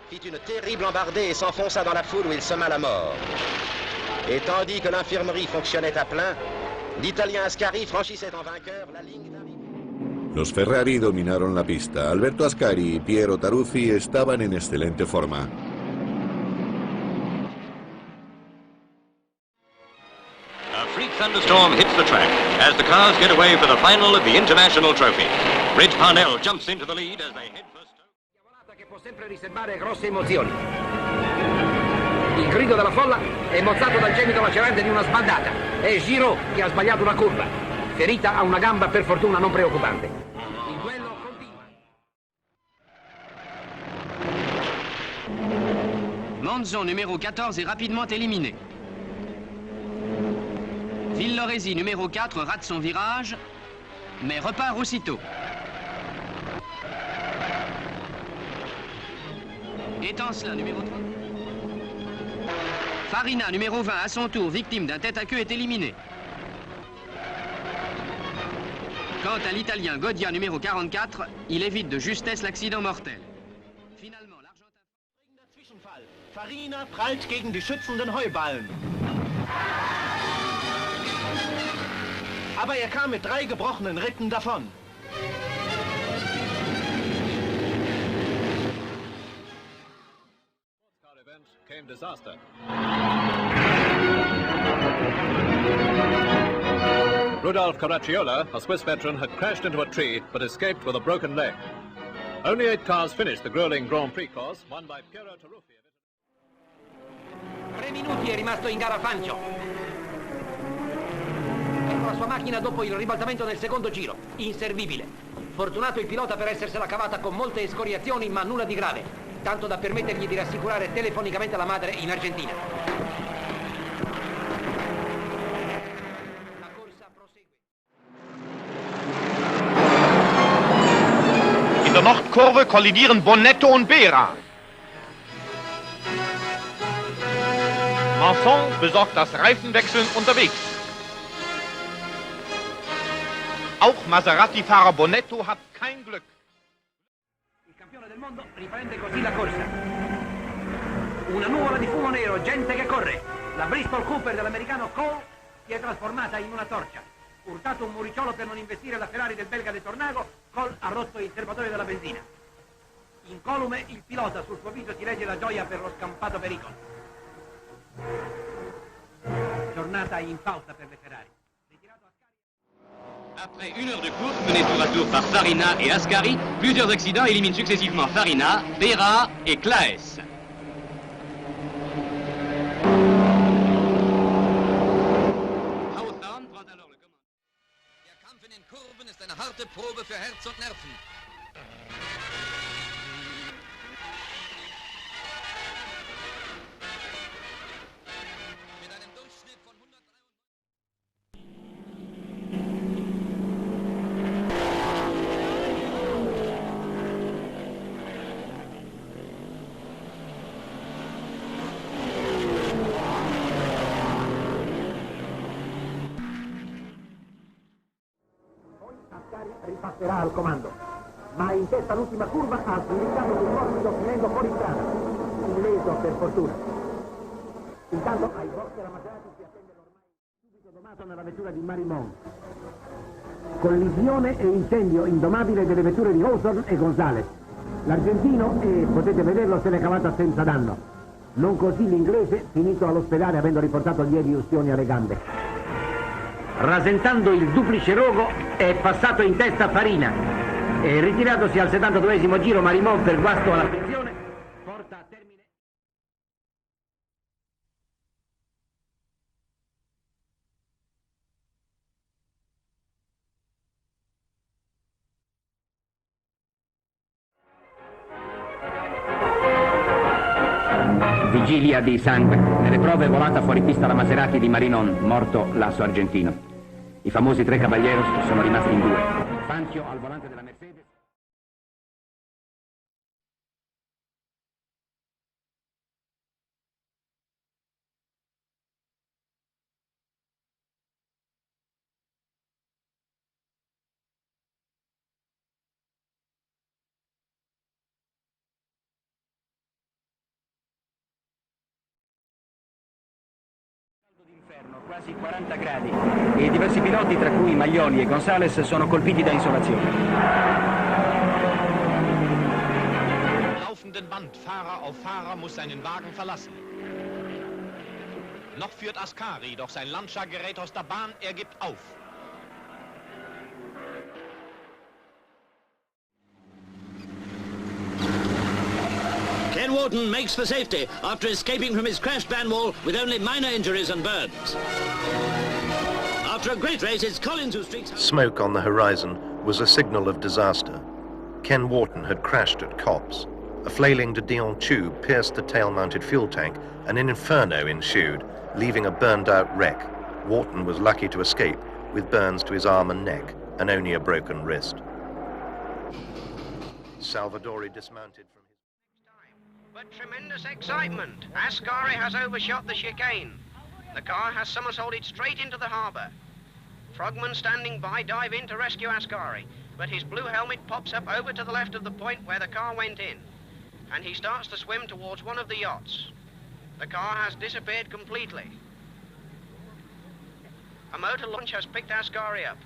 fit une terrible embardée et s'enfonça dans la foule où il sema la mort. Et tandis que l'infirmerie fonctionnait à plein, l'Italien Ascari franchissait en vainqueur la ligne d'arrivée. Los Ferrari dominaron la pista. Alberto Ascari y Piero Taruffi estaban en excelente forma. A freak thunderstorm hits the track as the cars get away for the final of the International Trophy. Ridge Parnell jumps into the lead as they head for Stoke. Che può sempre riservare grosse emozioni. Il grido della folla è mozzato dal gemito lacerante di una sbandata. È Giraud che ha sbagliato una curva. Ferita a una gamba, per fortuna non preoccupante. Il duello continua. Manzo numéro 14 est rapidement éliminé. Villoresi numéro 4 rate son virage, mais repart aussitôt. Étincelant numéro 3. Farina numéro 20 à son tour, victime d'un tête-à-queue, est éliminé. Quant à l'Italien Godia numéro 44, il évite de justesse l'accident mortel. Finalement, l'Argentin... Zwischenfall. Farina prallt gegen die schützenden Heuballen. Aber er kam mit 3 gebrochenen Ritten davon. Came disaster. Rudolf Caracciola, a Swiss veteran, had crashed into a tree but escaped with a broken leg. Only 8 cars finished the grueling Grand Prix course, won by Piero Taruffi. 3 minuti è rimasto in gara Fancio. Ecco la sua macchina dopo il ribaltamento nel secondo giro, inservibile. Fortunato il pilota per essersela cavata con molte escoriazioni, ma nulla di grave, tanto da permettergli di rassicurare telefonicamente la madre in Argentina. La corsa prosegue. In der Nordkurve kollidieren Bonetto und Bera. Manson besorgt das Reifenwechseln unterwegs. Auch Maserati-Fahrer Bonetto hat kein Glück. Il campione del mondo riprende così la corsa. Una nuvola di fumo nero, gente che corre. La Bristol Cooper dell'americano Cole si è trasformata in una torcia. Urtato un muricciolo per non investire la Ferrari del belga De Tornago, Cole ha rotto il serbatoio della benzina. Incolume il pilota, sul suo viso si legge la gioia per lo scampato pericolo. Giornata infausta per le Ferrari. Après une heure de course menée tour à tour par Farina et Ascari, plusieurs accidents éliminent successivement Farina, Bera et Claes. Hawthorne prend alors le commandement. Der Kampf in den Kurven ist eine harte Probe für Herz und Nerven. Mit einem Durchschnitt von 193. Ripasserà al comando, ma in testa all'ultima curva ha sviluppato un morbido finendo fuori strada, illeso per fortuna. Intanto ai box della Maserati si attende l'ormai subito domato nella vettura di Marimon. Collisione e incendio indomabile delle vetture di Hawthorne e Gonzalez. L'argentino, potete vederlo, se l'è cavata senza danno. Non così l'inglese, finito all'ospedale avendo riportato lievi ustioni alle gambe. Rasentando il duplice rogo è passato in testa Farina e ritiratosi al 72esimo giro Marimon per guasto alla frizione porta a termine. Vigilia di sangue. Nelle prove è volata fuori pista la Maserati di Marinon, morto l'asso argentino. I famosi 3 caballeros sono rimasti in 2. Fangio al volante della Mercedes. Quasi 40 gradi e diversi piloti, tra cui Maglioni e Gonzales, sono colpiti da insolazione. Laufenden Band, Fahrer auf Fahrer muss seinen Wagen verlassen. Noch führt Ascari, doch sein Lancia gerät aus der Bahn, er gibt auf. Ken Wharton makes for safety after escaping from his crashed van wall with only minor injuries and burns. After a great race, it's Collins who streaks... Smoke on the horizon was a signal of disaster. Ken Wharton had crashed at Copse. A flailing de Dion tube pierced the tail-mounted fuel tank, and an inferno ensued, leaving a burned-out wreck. Wharton was lucky to escape, with burns to his arm and neck, and only a broken wrist. Salvadori dismounted from his... But tremendous excitement. Ascari has overshot the chicane. The car has somersaulted straight into the harbour. Frogmen standing by dive in to rescue Ascari, but his blue helmet pops up over to the left of the point where the car went in, and he starts to swim towards one of the yachts. The car has disappeared completely. A motor launch has picked Ascari up,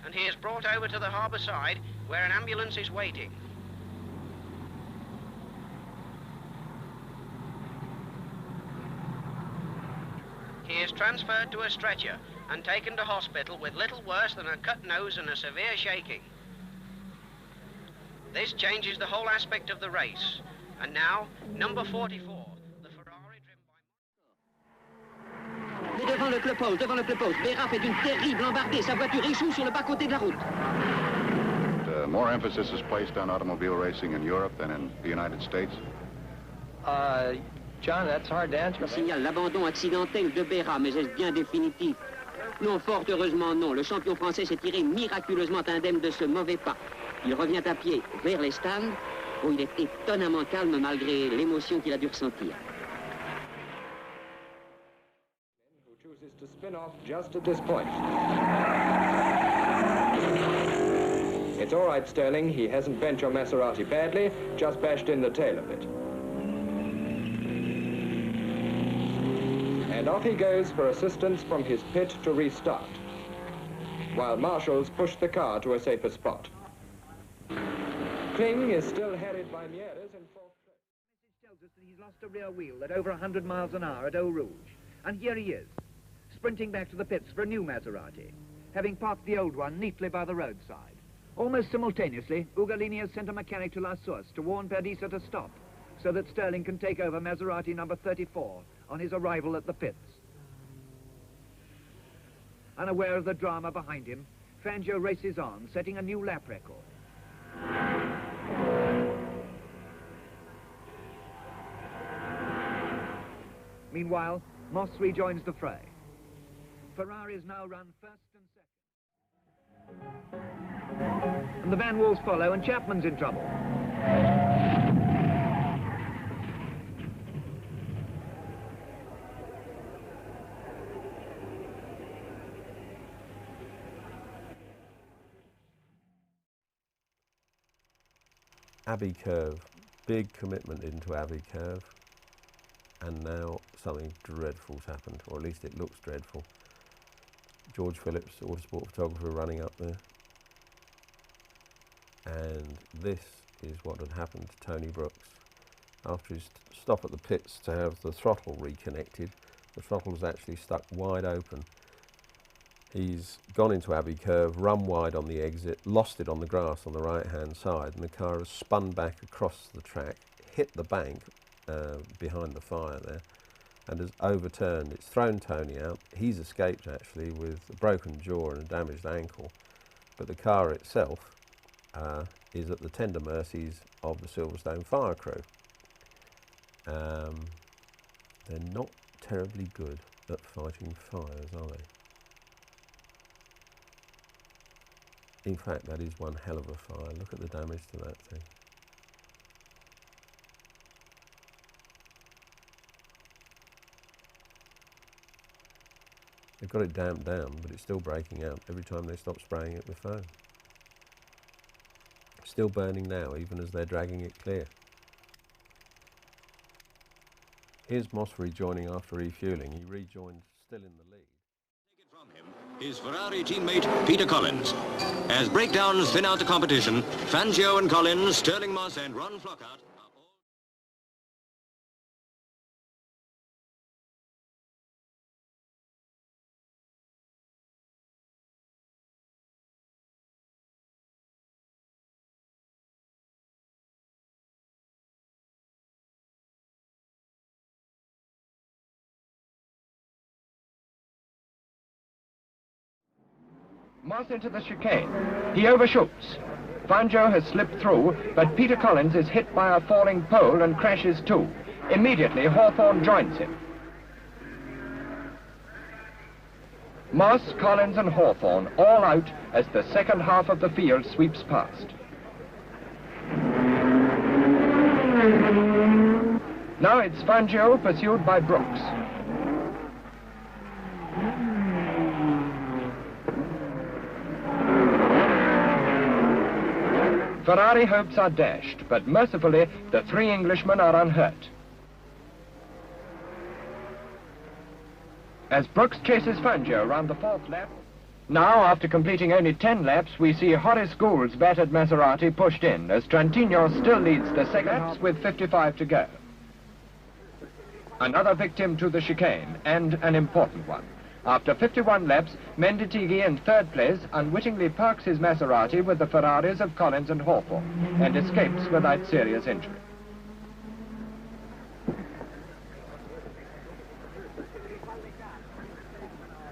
and he is brought over to the harbour side where an ambulance is waiting. He is transferred to a stretcher and taken to hospital with little worse than a cut nose and a severe shaking. This changes the whole aspect of the race. And now, number 44, the Ferrari driven by... Mais devant le clopole, Béra fait une terrible embardée. Sa voiture échoue sur le bas-côté de la route. More emphasis is placed on automobile racing in Europe than in the United States? John, that's hard to answer. On signale l'abandon accidentel de Béra, mais est-ce bien définitif? Non, fort heureusement non. Le champion français s'est tiré miraculeusement indemne de ce mauvais pas. Il revient à pied vers les stands, où il est étonnamment calme malgré l'émotion qu'il a dû ressentir. Who chooses to spin off just at this point. It's all right, Sterling. He hasn't bent your Maserati badly, just bashed in the tail of it. And off he goes for assistance from his pit to restart, while marshals push the car to a safer spot. Kling is still headed by Mieres in fourth place. Message tells us that he's lost a rear wheel at over 100 miles an hour at Eau Rouge. And here he is, sprinting back to the pits for a new Maserati, having parked the old one neatly by the roadside. Almost simultaneously, Ugolini has sent a mechanic to La Source to warn Perdisa to stop, so that Sterling can take over Maserati number 34 on his arrival at the pits. Unaware of the drama behind him, Fangio races on, setting a new lap record. Meanwhile, Moss rejoins the fray. Ferraris now run first and second. And the Van Walls follow, and Chapman's in trouble. Abbey Curve, big commitment into Abbey Curve, and now something dreadful's happened, or at least it looks dreadful. George Phillips, Autosport photographer, running up there, and this is what had happened to Tony Brooks. After his stop at the pits to have the throttle reconnected, the throttle was actually stuck wide open. He's gone into Abbey Curve, run wide on the exit, lost it on the grass on the right-hand side, and the car has spun back across the track, hit the bank behind the fire there, and has overturned. It's thrown Tony out. He's escaped, actually, with a broken jaw and a damaged ankle, but the car itself is at the tender mercies of the Silverstone fire crew. They're not terribly good at fighting fires, are they? In fact, that is one hell of a fire. Look at the damage to that thing. They've got it damped down, but it's still breaking out every time they stop spraying it with foam. Still burning now, even as they're dragging it clear. Here's Moss rejoining after refueling. He rejoined still in the lead. his Ferrari teammate Peter Collins. As breakdowns thin out the competition, Fangio and Collins, Stirling Moss and Ron Flockhart. Moss into the chicane. He overshoots. Fangio has slipped through, but Peter Collins is hit by a falling pole and crashes too. Immediately, Hawthorne joins him. Moss, Collins and Hawthorne all out as the second half of the field sweeps past. Now it's Fangio pursued by Brooks. Ferrari hopes are dashed, but mercifully, the three Englishmen are unhurt. As Brooks chases Fangio around the fourth lap, now, after completing only 10 laps, we see Horace Gould's battered Maserati pushed in, as Trantino still leads the second laps with 55 to go. Another victim to the chicane, and an important one. After 51 laps, Menditighi in third place unwittingly parks his Maserati with the Ferraris of Collins and Hawthorne and escapes without serious injury.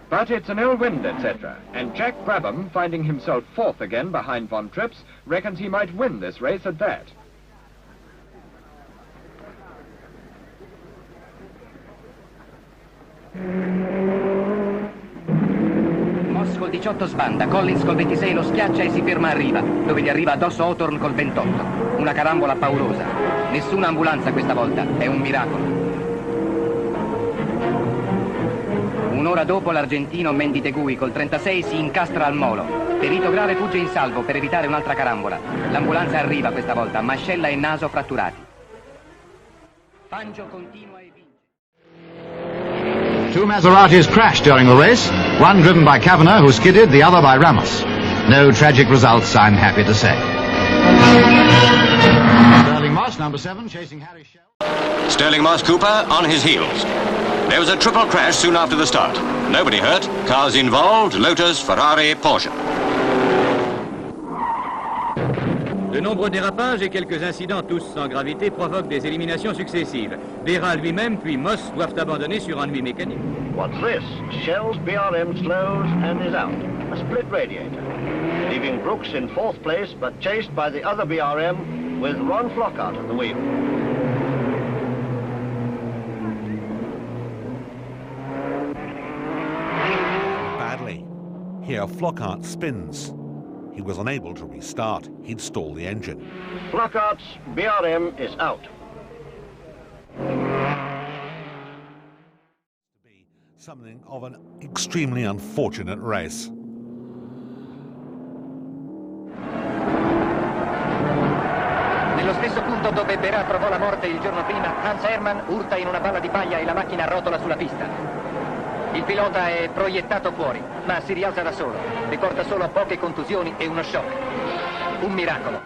But it's an ill wind, etc., and Jack Brabham, finding himself fourth again behind Von Trips, reckons he might win this race at that. Moss col 18 sbanda, Collins col 26 lo schiaccia e si ferma a riva, dove gli arriva addosso Hawthorne col 28. Una carambola paurosa. Nessuna ambulanza questa volta, è un miracolo. Un'ora dopo l'argentino Menditegui col 36 si incastra al molo. Ferito grave fugge in salvo per evitare un'altra carambola. L'ambulanza arriva questa volta, mascella e naso fratturati. Fangio continua e vince. Two Maseratis crashed during the race, one driven by Kavanagh, who skidded, the other by Ramos. No tragic results, I'm happy to say. Stirling Moss, number 7, chasing Harry Schell. Stirling Moss Cooper on his heels. There was a triple crash soon after the start. Nobody hurt. Cars involved, Lotus, Ferrari, Porsche. De nombreux dérapages et quelques incidents, tous sans gravité, provoquent des éliminations successives. Vera lui-même puis Moss doivent abandonner sur ennui mécanique. What's this? Shell's BRM slows and is out. A split radiator. Leaving Brooks in fourth place, but chased by the other BRM with Ron Flockhart at the wheel. Badly. Here Flockhart spins. He was unable to restart. He'd stalled the engine. Flockhart's BRM is out. To be something of an extremely unfortunate race. Nello stesso punto dove Berà trovò la morte il giorno prima, Hans Hermann urta in una palla di paglia e la macchina rotola sulla pista. Il pilota è proiettato fuori, ma si rialza da solo. Riporta solo poche contusioni e uno shock. Un miracolo.